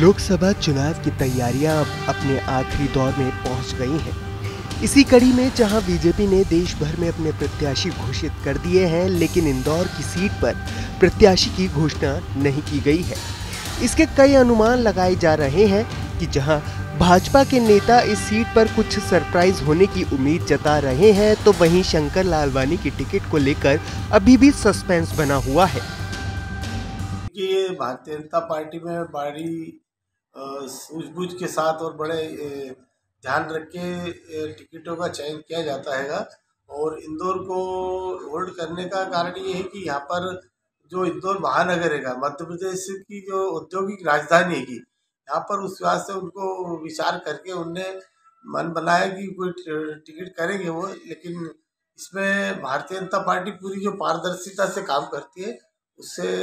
लोकसभा चुनाव की तैयारियां अब अपने आखिरी दौर में पहुंच गई हैं। इसी कड़ी में जहां बीजेपी ने देश भर में अपने प्रत्याशी घोषित कर दिए हैं, लेकिन इंदौर की सीट पर प्रत्याशी की घोषणा नहीं की गई है। इसके कई अनुमान लगाए जा रहे हैं कि जहां भाजपा के नेता इस सीट पर कुछ सरप्राइज होने की उम्मीद जता रहे हैं, तो वहीं शंकर लालवानी की टिकट को लेकर अभी भी सस्पेंस बना हुआ है। ये भारतीय जनता पार्टी में बड़ी सूझबूझ के साथ और बड़े ध्यान रख के टिकटों का चयन किया जाता है और इंदौर को होल्ड करने का कारण ये है कि यहाँ पर जो इंदौर महानगर है, मध्य प्रदेश की जो औद्योगिक राजधानी है, यहाँ पर उस वजह से उनको विचार करके उनने मन बनाया कि कोई टिकट करेंगे वो। लेकिन इसमें भारतीय जनता पार्टी पूरी जो पारदर्शिता से काम करती है, उससे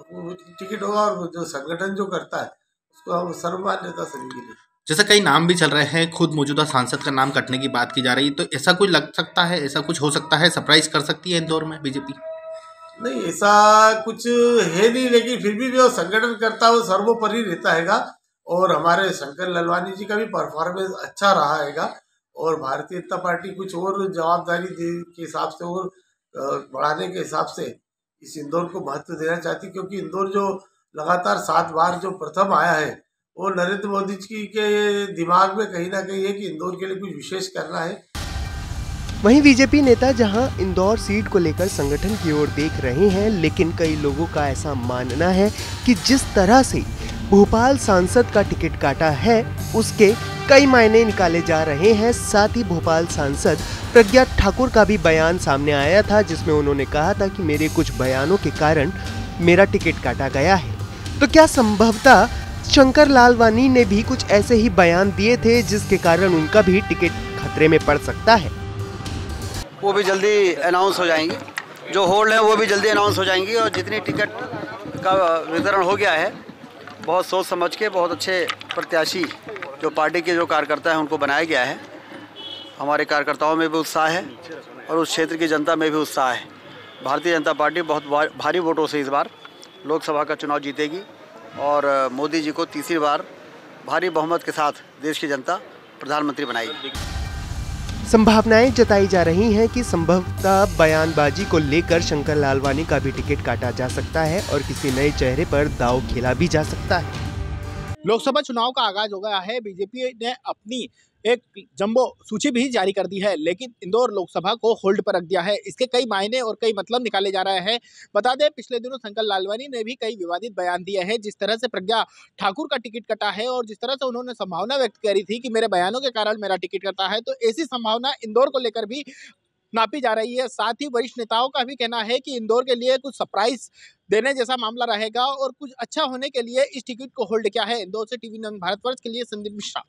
टिकट होगा और जो संगठन जो करता है उसको हम सर्वमान्यता से मिलेगी। जैसे कई नाम भी चल रहे हैं, खुद मौजूदा सांसद का नाम कटने की बात की जा रही है, तो ऐसा कुछ लग सकता है, ऐसा कुछ हो सकता है, सरप्राइज कर सकती है इंदौर में बीजेपी? नहीं, ऐसा कुछ है नहीं, लेकिन फिर भी जो संगठन करता है वो सर्वोपरि रहता है और हमारे शंकर लालवानी जी का भी परफॉर्मेंस अच्छा रहा है और भारतीय जनता पार्टी कुछ और जवाबदारी के हिसाब से और बढ़ाने के हिसाब से इस इंदौर को महत्व देना चाहती, क्योंकि इंदौर जो लगातार 7 बार जो प्रथम आया है वो नरेंद्र मोदी जी के दिमाग में कहीं ना कहीं है कि इंदौर के लिए कुछ विशेष करना है। वहीं बीजेपी नेता जहां इंदौर सीट को लेकर संगठन की ओर देख रहे हैं, लेकिन कई लोगों का ऐसा मानना है कि जिस तरह से भोपाल सांसद का टिकट काटा है, उसके कई मायने निकाले जा रहे हैं। साथ ही भोपाल सांसद प्रज्ञा ठाकुर का भी बयान सामने आया था, जिसमें उन्होंने कहा था कि मेरे कुछ बयानों के कारण मेरा टिकट काटा गया है। तो क्या संभवतः शंकर लालवानी ने भी कुछ ऐसे ही बयान दिए थे, जिसके कारण उनका भी टिकट खतरे में पड़ सकता है? वो भी जल्दी अनाउंस हो जाएंगी, जो होल्ड है वो भी जल्दी अनाउंस हो जाएंगी। और जितनी टिकट का वितरण हो गया है, बहुत सोच समझ के बहुत अच्छे प्रत्याशी जो पार्टी के जो कार्यकर्ता हैं उनको बनाया गया है। हमारे कार्यकर्ताओं में भी उत्साह है और उस क्षेत्र की जनता में भी उत्साह है। भारतीय जनता पार्टी बहुत भारी वोटों से इस बार लोकसभा का चुनाव जीतेगी और मोदी जी को तीसरी बार भारी बहुमत के साथ देश की जनता प्रधानमंत्री बनाएगी। संभावनाएं जताई जा रही हैं कि संभवतः बयानबाजी को लेकर शंकर लालवानी का भी टिकट काटा जा सकता है और किसी नए चेहरे पर दांव खेला भी जा सकता है। लोकसभा चुनाव का आगाज हो गया है। बीजेपी ने अपनी एक जंबो सूची भी जारी कर दी है, लेकिन इंदौर लोकसभा को होल्ड पर रख दिया है। इसके कई मायने और कई मतलब निकाले जा रहे हैं। बता दें, पिछले दिनों शंकर लालवानी ने भी कई विवादित बयान दिए हैं। जिस तरह से प्रज्ञा ठाकुर का टिकट कटा है और जिस तरह से उन्होंने संभावना व्यक्त करी थी कि मेरे बयानों के कारण मेरा टिकट कटा है, तो ऐसी संभावना इंदौर को लेकर भी नापी जा रही है। साथ ही वरिष्ठ नेताओं का भी कहना है कि इंदौर के लिए कुछ सरप्राइज देने जैसा मामला रहेगा और कुछ अच्छा होने के लिए इस टिकट को होल्ड किया है। इंदौर से टीवी 9 भारतवर्ष के लिए संदीप मिश्रा।